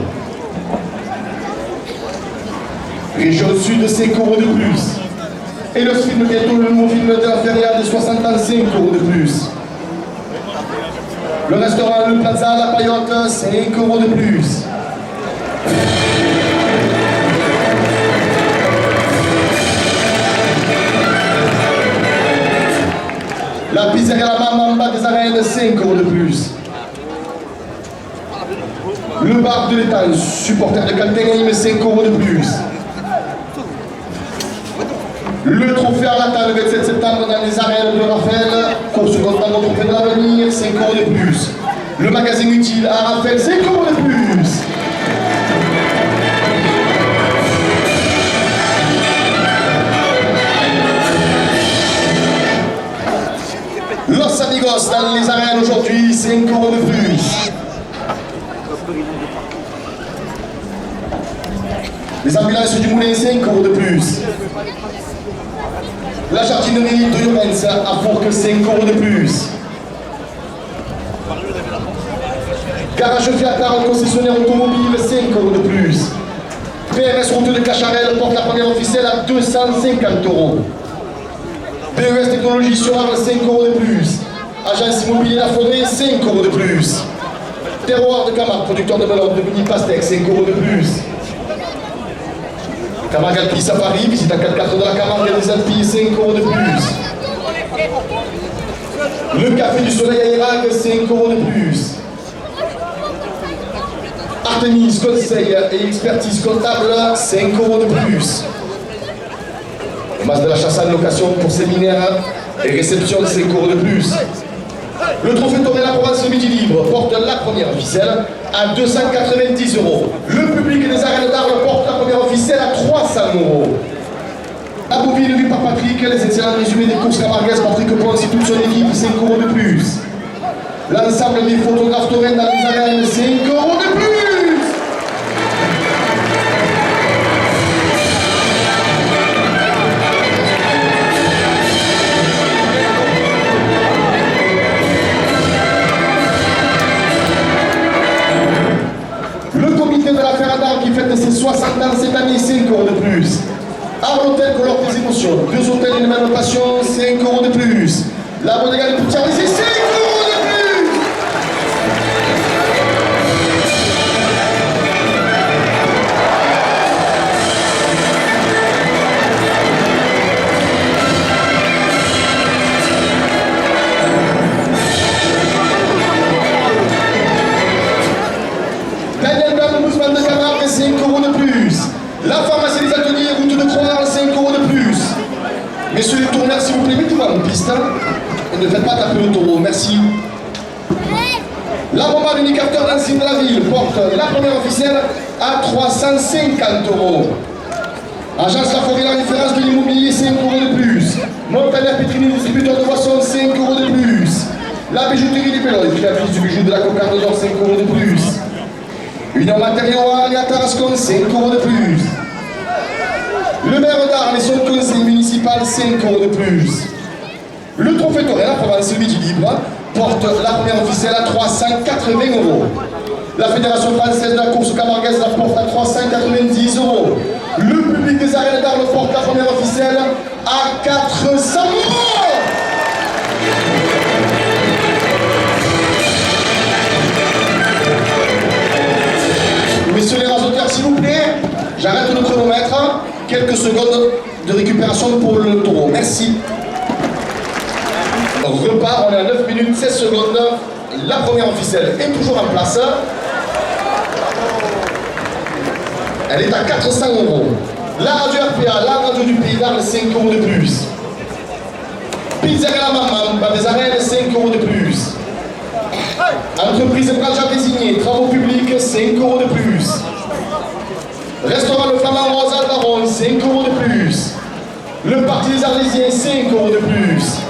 Région Sud, 5 € de plus. Et le film bientôt, le nouveau film de la Feria des 60 ans, 5 € de plus. Le restaurant Le Plaza, la Paillote, 5 € de plus. La pizzeria La Mama en bas des arènes, 5 € de plus. Le bar de l'État, supporter de Caltenheim, 5 € de plus. Le trophée Arlatan, le 27 septembre dans les arènes de Raphaël, course comptant au trophée de l'avenir, 5 € de plus. Le magazine utile à Raphaël, 5 € de plus. Los Amigos dans les arènes aujourd'hui, 5 € de plus. Les ambulances du Moulin, 5 € de plus. La jardinerie de Yorens à Fourques, 5 € de plus. Garage Fiat, concessionnaire automobile, 5 euros de plus. PMS route de Cacharel porte la première officielle à 250 euros. PES Technologie sur Arles, 5 euros de plus. Agence Immobilier La Forêt, 5 euros de plus. Terroir de Camargue, producteur de melon, de mini pastèque, 5 euros de plus. Camargue Alpi Safari, visite à 4x4 de la Camargue et des Alpilles, 5 euros de plus. Le Café du Soleil à Irak, 5 euros de plus. Artemis, conseil et expertise comptable, 5 euros de plus. Le Mas de la Chasse en location pour séminaire et réception, 5 euros de plus. Le trophée tourné la Provence Midi Libre porte la première officielle à 290 euros. Le public des arènes d'Arles porte la première officielle à 300 euros. La bovine vue par Patrick, les excellents résumés des courses camarguaises, Patrick Ponce et toute son équipe, 5 euros de plus. L'ensemble des photographes taurins dans les arènes, 5 euros de plus. Le comité de la Ferre d'Arles qui fête ses 60 ans cette année, 5 euros de plus. Arles Hôtel Colore des émotions, 2 hôtels et une même passion, 5 euros de plus. La Bodega de Poutier, c'est 5 euros de plus. Daniel Blanc, Mousman de Camargue, 5 euros de plus. La pharmacie des ateliers, route de Croix, 5 euros de plus. Messieurs les tourneurs, s'il vous plaît, mettez-vous en piste. Et ne faites pas taper le taureau, merci. La bombarde unicateur d'Ancine de la ville porte la première officielle à 350 euros. Agence La Forêt, la référence de l'immobilier, 5 euros de plus. Montagnaire Pétrini, distributeur de boissons, 5 euros de plus. La bijouterie des Pélots, créatrice du bijou de la cocarde d'or, 5 euros de plus. Une matériau à Tarascon, 5 euros de plus. Le maire d'Arles et son conseil municipal, 5 euros de plus. Le trophée Toré, la Provence Midi Libre, porte la première officielle à 380 euros. La Fédération française de la course camarguaise la porte à 390 euros. Le public des arènes d'Arles porte la première officielle à 400 euros. Messieurs les rasoteurs, s'il vous plaît, j'arrête le chronomètre. Quelques secondes de récupération pour le taureau. Merci. On repart, on est à 9 minutes 16 secondes. La première officielle est toujours en place. Elle est à 400 euros. La radio RPA, la radio du Pays d'Arles, 5 euros de plus. Pizzeria La Maman, bas des arènes, 5 euros de plus. Entreprise Braja désignée, travaux publics, 5 euros de plus. Restaurant Le Flamand Rose à Daron, 5 euros de plus. Le Parti des Arlésiens, 5 euros de plus.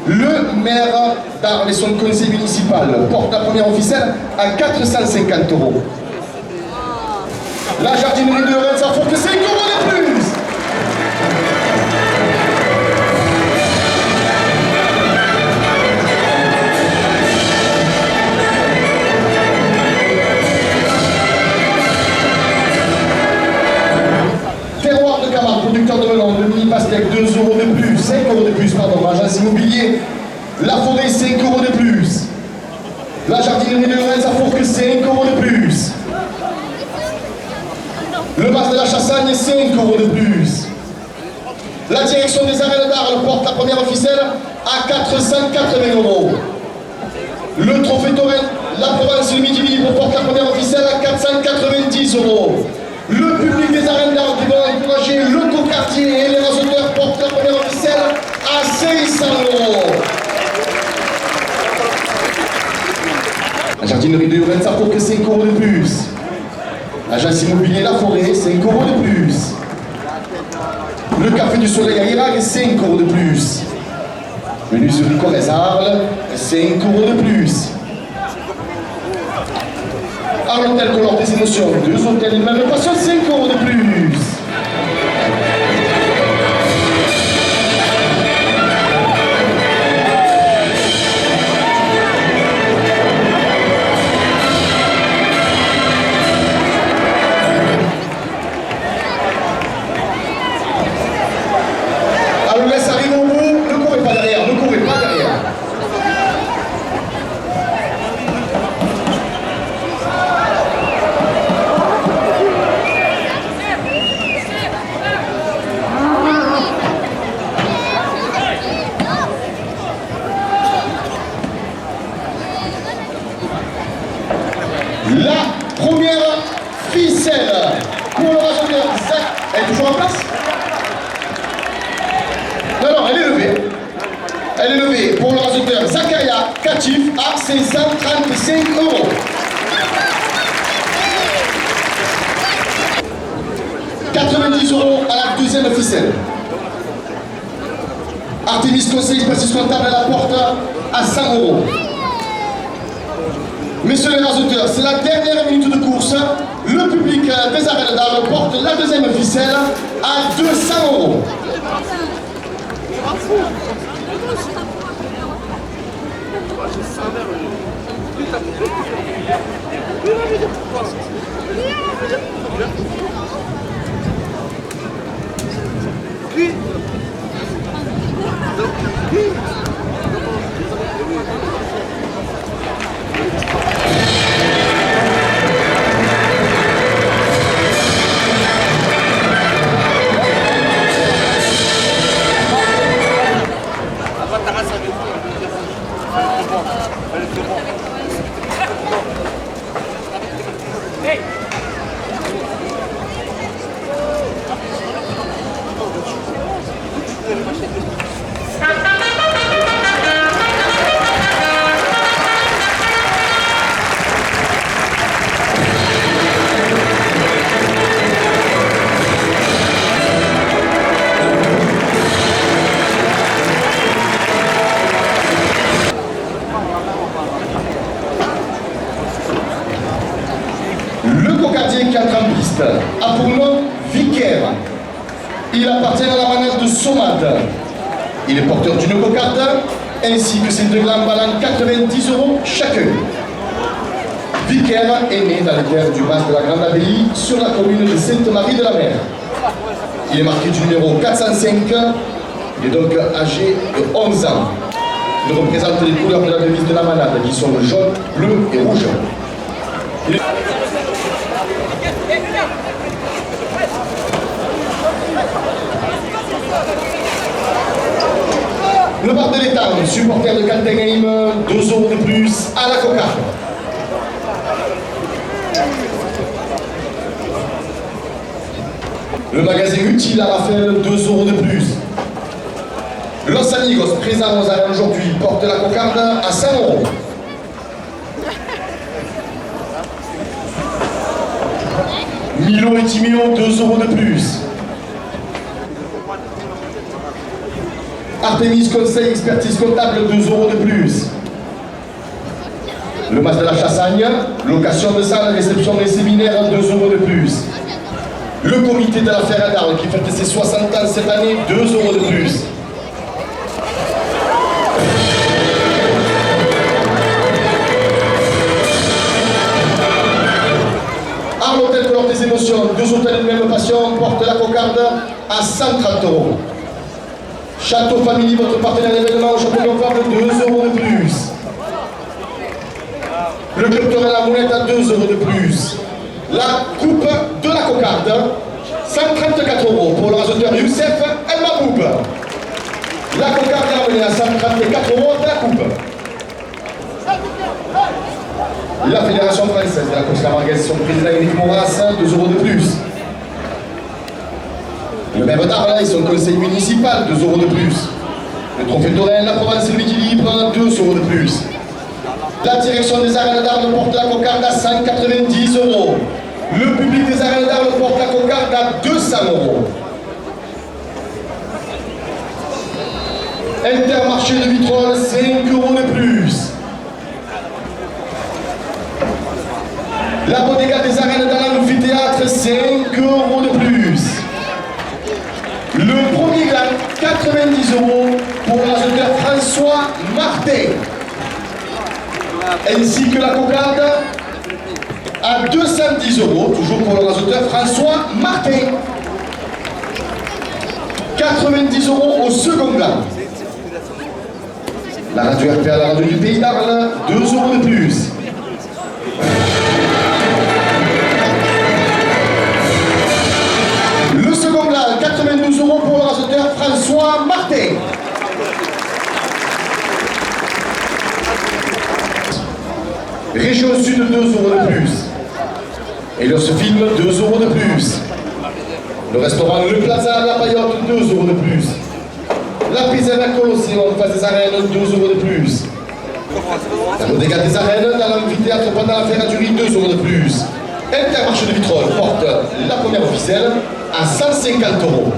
Le maire d'Arles et son conseil municipal porte la première officielle à 450 euros. La jardinerie de Rennes, ça faut que 5 euros de plus. Terroir de Camargue, producteur de melon, de mini pastèque, 2 euros de plus, 5 euros de plus, pardon, agence immobilier, La Forêt, 5 euros de plus. La jardinerie de Rennes, ça faut que 5 euros de plus. Le Mas de la Chassagne, 5 euros de plus. La direction des arènes d'Arles porte la première officielle à 480 euros. Le trophée Torrent, la Provence Midi Libre porte la première officielle à 490 euros. Le public des arènes d'Arles qui va encourager le cocardier et les rasoteurs portent la première officielle à 500 euros. La jardinerie de Rennes, ça coûte que 5 euros de plus. L'agence immobilier La Forêt, 5 euros de plus. Le Café du Soleil à Irak, 5 euros de plus. Menuiserie Corrèze Arles, 5 euros de plus. Arles Hôtel Colore des émotions, 2 hôtels et une même passion, 5 euros de plus. La première ficelle pour le rasoir Zach. Elle est toujours en place? Non, elle est levée. Elle est levée pour le rasoir Zakaria Katif à 535 €. « 90 € à la deuxième ficelle. Artemis Conseil expertise comptable à la porte à 100 €. Messieurs les rasoteurs, c'est la dernière minute de course. Le public des arènes d'Arles porte la deuxième ficelle à 200 €. Le cocardier qui entre en piste a pour nom Vicaire. Il appartient à la manade de Somad. Il est porteur d'une cocarde ainsi que ses deux glands valant 90 € chacun. Vicaire est né dans les terres du Mas de la Grande Abbaye sur la commune de Sainte-Marie de la Mer. Il est marqué du numéro 405. Il est donc âgé de 11 ans. Il représente les couleurs de la devise de la manade qui sont le jaune, bleu et rouge. Le bar de l'État, supporter de Cantenheim, 2 € de plus à la cocarde. Le magasin utile à Raphaël, 2 € de plus. Los Amigos, présent aux arènes aujourd'hui, porte la cocarde à 100 €. Milo et Timio, 2 € de plus. Artemis Conseil expertise comptable, 2 € de plus. Le Mas de la Chassagne, location de salle, réception des séminaires, 2 € de plus. Le comité de la Ferre d'Arles qui fête ses 60 ans cette année, 2 € de plus. Arles Hôtel Couleur des émotions, 2 hôtels de même passion, porte la cocarde à 130 €. Château Family, votre partenaire d'événement, château confort de 2 € de plus. Le club Torel la Moulette à 2 € de plus. La coupe de la cocarde, 134 € pour le rasoteur Youssef El Maboub. La cocarde est ramenée à 134 € de la coupe. La Fédération française de la course camarguaise, son président Éric Moras, 2 € de plus. Le maire d'Arles et son conseil municipal, 2 € de plus. Le trophée Torel, la Provence et l'équilibre, 2 € de plus. La direction des arènes d'Arles porte la cocarde à 190 €. Le public des arènes d'Arles porte la cocarde à 200 €. Intermarché de Vitrolles, 5 € de plus. La bodega des arènes dans l'amphithéâtre, 5 € de plus. Le premier gars, 90 € pour le rasoteur François Martin. Ainsi que la cocarde à 210 €, toujours pour le rasoteur François Martin. 90 € au second gland. La radio RPA, la radio du Pays d'Arles, 2 € de plus. Le second gland, 92 € pour le rasoteur François Martin. Région Sud, 2 euros de plus. Et leur se filme, 2 euros de plus. Le restaurant Le Plaza, La Payotte, 2 euros de plus. La Pizzeria Colosseum, en face des arènes, 2 euros de plus. La Bodega des Arènes, dans l'amphithéâtre pendant la ferraillerie, 2 euros de plus. Intermarché de Vitrolles porte la première officielle à 150 euros.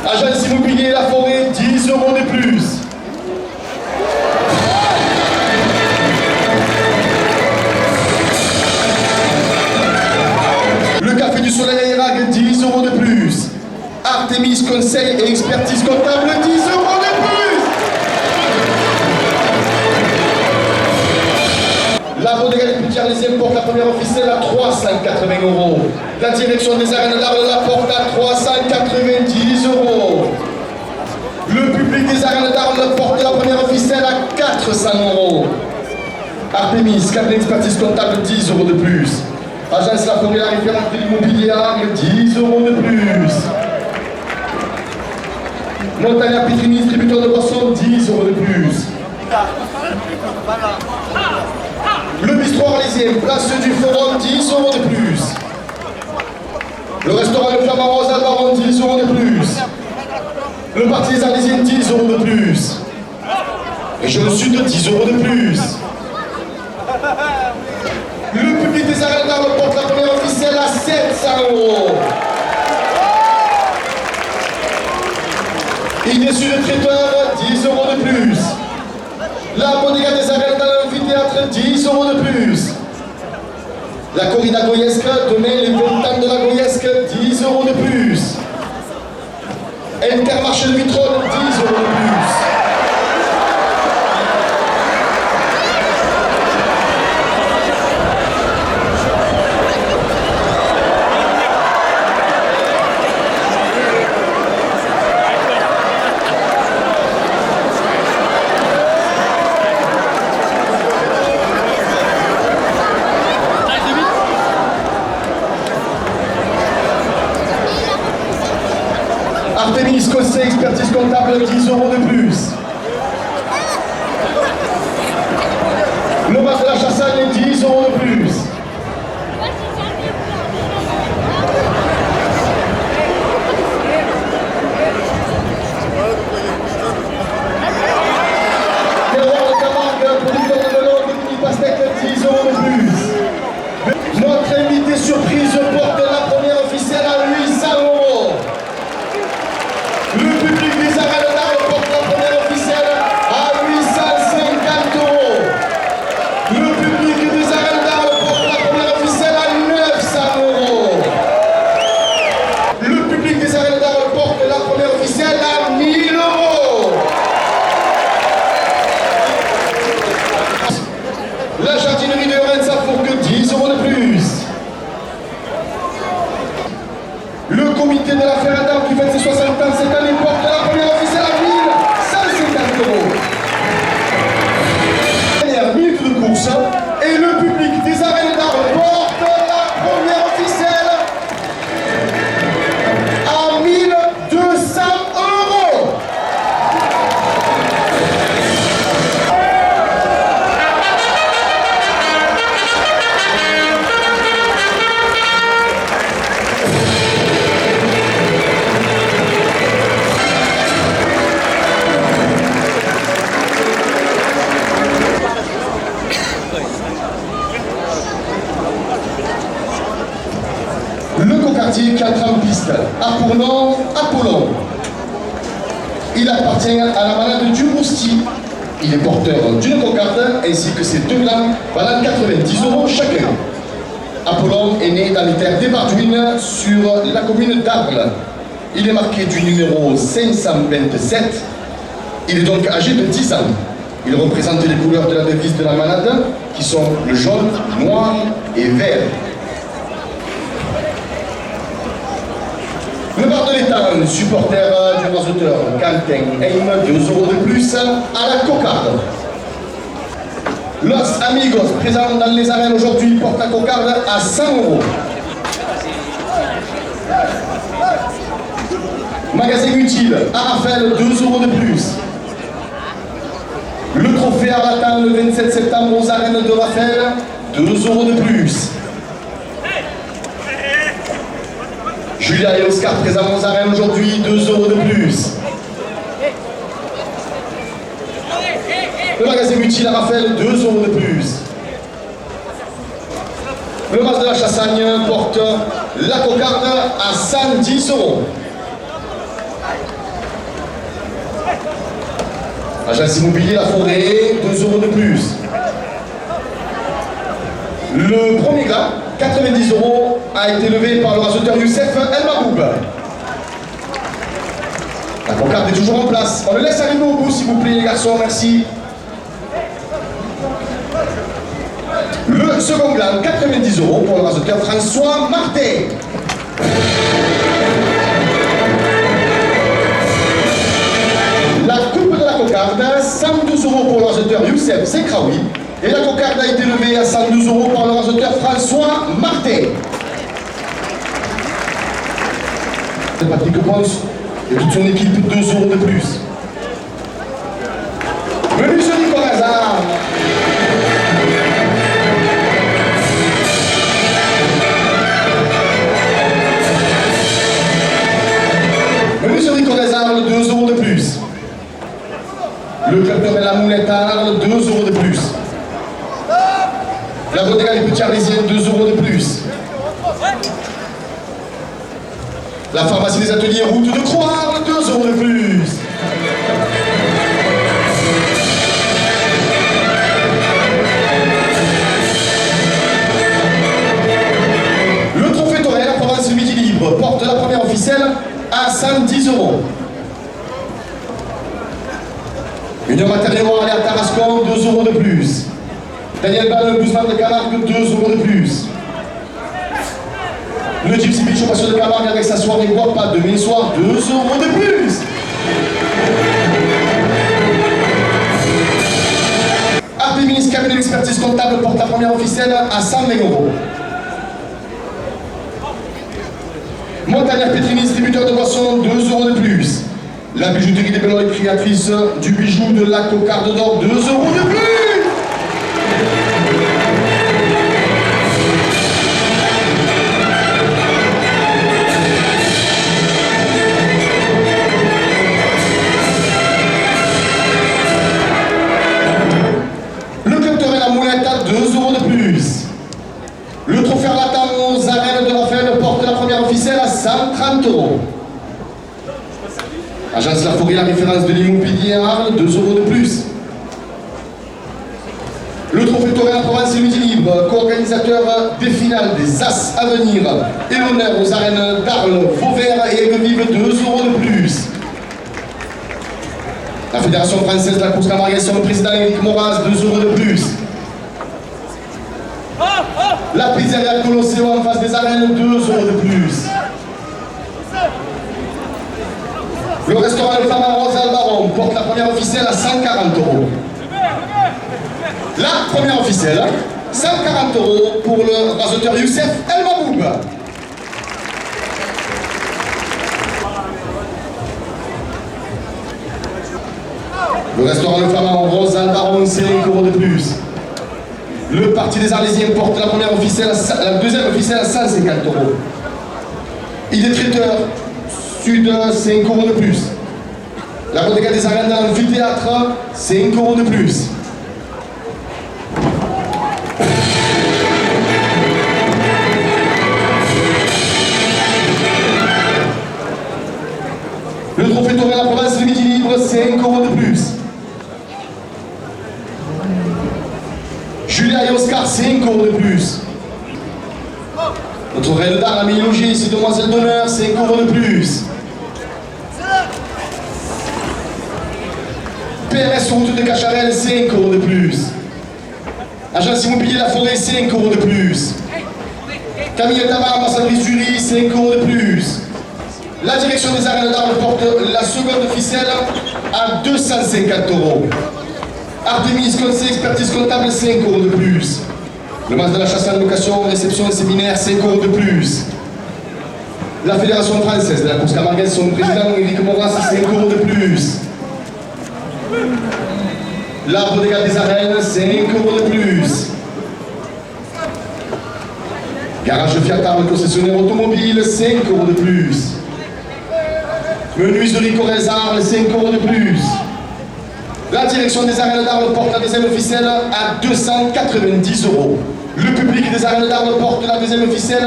Agence immobilier La Forêt, 10 euros de plus. Le Café du Soleil à Irak, 10 euros de plus. Artemis Conseil et Expertise Comptable, 10 euros de plus. La Bodega des Petits Arlésiens porte la première officielle à 380 euros. La direction des arènes d'Arles la porte à 390 euros. Le public des arènes d'Arles porte la première officielle à 400 euros. Artemis, cabinet d'expertise comptable, 10 euros de plus. Agence La Forêt, la référente de l'immobilier à Arles, 10 euros de plus. Montagnard Pitrini, distributeur de boissons, 10 euros de plus. Le bistrot arlésien, place du Forum, 10 euros de plus. Le restaurant Le Flamand Rose à Baron, 10 euros de plus. Le parti des Arlésiens, 10 euros de plus. Région Sud, 10 euros de plus. Le public des arènes d'Arles porte la première officielle à 700 euros. Idée sur le traiteur, 10 euros de plus. La Bodega des arènes dans l'amphithéâtre, 10 euros de plus. La corrida goyesque, demain les 20 ans de la goyesque, 10 euros de plus. Intermarché de Vitrolles, 10 euros de plus. Artemis Conseil, expertise comptable, 10 euros de plus. Le bar de la Chassagne, 10 euros de plus. Terroir de Camargue, producteur de melon, de mini pastèque, 10 euros de plus. Notre invité surprise porte la première officielle à 800 euros. Le public des arènes d'Arles porte la première officielle à 850 euros. Le public des arènes d'Arles porte la première officielle à 900 euros. Le public des arènes d'Arles porte la première officielle à 1000 euros. La jardinerie de Rennes, ça pour que 10 euros de plus. Le comité de la Ferrata qui fête ses 60 ans cette année porte la première officielle à 1150 euros. Dernière minute de course et le public des arènes d'Arles porte la première officielle à 1200 euros. Le cocardier qui entre en piste a pour nom Apollon. Il appartient à la manade du Mousti. Il est porteur d'une cocarde ainsi que ses deux glands valant 90 euros chacun. Apollon est né dans les terres d'Ébardouine sur la commune d'Arles. Il est marqué du numéro 527. Il est donc âgé de 10 ans. Il représente les couleurs de la devise de la manade qui sont le jaune, noir et vert. Le bar de l'étang, supporter du raseteur Quentin Heim, 2 euros de plus à la cocarde. Los Amigos, présent dans les arènes aujourd'hui, porte la cocarde à 100 euros. Magasin utile, Arafel, 2 euros de plus. le 27 septembre aux arènes de Raphaël, 2 € de plus. Julia et Oscar présents aux arènes aujourd'hui, 2 € de plus. Le magasin Mutil à Raphaël, 2 € de plus. Le Mas de la Chassagne porte la cocarde à 110 €. Agence Immobilier La Forêt, 2 € de plus. Le premier gars, 90 €, a été levé par le raseteur Youssef El Maboub. La cocarde est toujours en place. On le laisse arriver au bout, s'il vous plaît, les garçons, merci. Le second gland, 90 € pour le raseteur François Martet. La coupe de la cocarde, 112 € pour le raseteur Youssef Zekraoui. Et la cocarde a été levée à 112 € par le raseteur François Martet. Patrick Ponce et toute son équipe, 2 € de plus. Menu sur Nicolas Hazard. Menu sur Nicolas Hazard, 2 € de plus. Le club de la Moulette à Arles, 2 € de plus. La Bodega des Petits Arlésiens, 2 € de plus. La pharmacie des ateliers route de Croix, 2 € de plus. Le trophée Torel, la province Midi Libre, porte la première officielle à 110 €. Une matériel à l'air Tarascon, 2 € de plus. Daniel Ball, Guzman de Camargue, 2 € de plus. Le Gypsy Beach au Passion de Camargue avec sa soirée guapa demain soir, 2 € de plus. Artemis cabinet d'expertise comptable porte la première officielle à 120 €. Montagnard Pétrini, distributeur de boissons, 2 € de plus. La bijouterie des Bellons et créatrice du bijou de la cocarde d'or, 2 € de plus. Le club de la Moulette à 2 € de plus. Le trophée Latam aux arènes de Raphaël porte la première officielle à 130 €. Agence La Forêt, la référence de l'immobilier à Arles, 2 € de plus. Le trophée Toré en Provence et Midi Libre, co-organisateur des finales des As à venir et l'honneur aux arènes d'Arles, Vauvert et Aigues-Vives, 2 € de plus. La Fédération française de la course camarguaise, son président Éric Moraz, 2 € de plus. La pizzeria Colosseo en face des arènes, 2 € de plus. Le restaurant Le Flamand Rose Albaron porte la première officielle à 140 €. La première officielle, 140 € pour le raseteur Youssef El Maboub. Le restaurant Le Flamand Rose Albaron, 5 € de plus. Le parti des Arlésiens porte la première officielle, la deuxième officielle à 150 €. Idée traiteur Sud, 5 € de plus. La Bodega des Arènes dans l'amphithéâtre, 5 € de plus. Le trophée Toré la province de Midi Libre, 5 € de plus. Julia et Oscar, 5 € de plus. Notre reine d'art, la Logis, c'est demoiselle d'honneur, 5 € de plus. PRS route de Cacharel, 5 € de plus. Agence Immobilier La Forêt, 5 € de plus. Camille Tabar, ambassadrice du riz, 5 € de plus. La direction des arènes d'Arles porte la seconde officielle à 250 €. Artemis, conseil, expertise comptable, 5 € de plus. Le Mas de la Chasse en location, réception et séminaire, 5 € de plus. La Fédération française de la course camarguaise, son président Éric Moras, 5 € de plus. La Bodega des Arènes, 5 € de plus. Garage Fiat Arles, concessionnaire automobile, 5 € de plus. Menuiserie Corrèze Arles, 5 € de plus. La direction des Arènes d'Arles porte la deuxième ficelle à 290 €. Le public des Arènes d'Arles porte la deuxième ficelle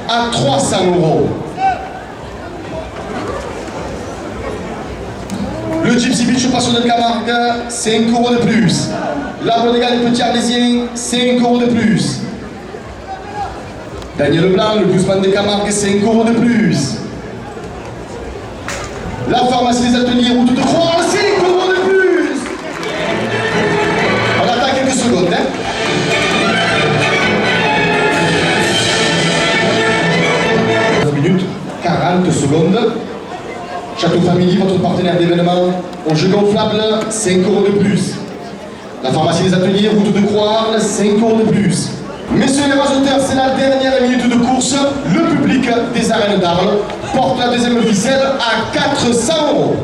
à 300 €. Le Gypsy Beach Passion de Camargue, 5 € de plus. La Bodega des Petits Arlésiens, 5 € de plus. Daniel Leblanc, le Bluesman de Camargue, 5 € de plus. La pharmacie des Ateliers Route de Croix, 5 € de plus. On attend quelques secondes, hein. Minutes, 40 secondes. Château Family, votre partenaire d'événement, au jeu gonflable, 5 € de plus. La pharmacie des Ateliers, route de Croix, 5 € de plus. Messieurs les rajouteurs, c'est la dernière minute de course. Le public des Arènes d'Arles porte la deuxième ficelle à 400 €.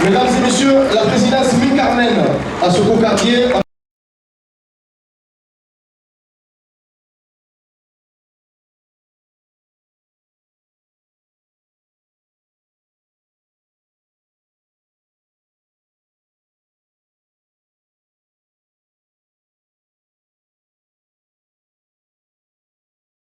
Mesdames et messieurs, la présidence Micarmen à ce cocardier.